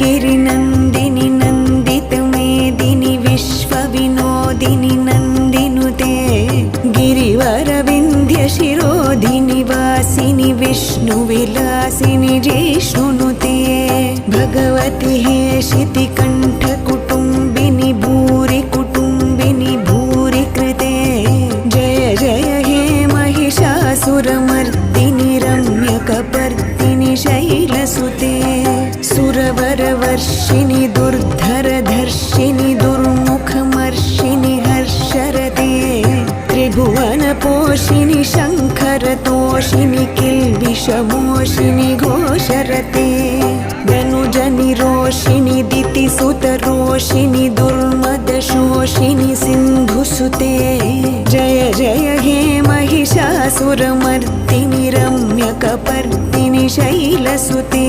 गिरिनन्दिनि नन्दितमेदिनि विश्वविनोदिनि नन्दिनुते गिरिवरविन्ध्यशिरोधिनि वासिनि विष्णुविलासिनि जिष्णुनुते भगवति हेशितिकण्ठकुटुम्बिनि भूरि कुटुम्बिनि भूरि कृते जय जय हे महिषासुरमर्दिनि रम्यकपर्दिनि शैलसुते सुरवरवर्षिणि दुर्धरधर्षिणि दुर्मुखमर्षिणि हर्षरते त्रिभुवनपोषिणि शङ्खरतोषिणि किल्बिषमोषिणि घोषरते धनुजनिरोषिणि दितिसुतरोषिणि दुर्मदशोषिणि सिन्धुसुते जय जय हे महिषासुरमर्दिनि रम्यकपर्दिनि शैलसुते।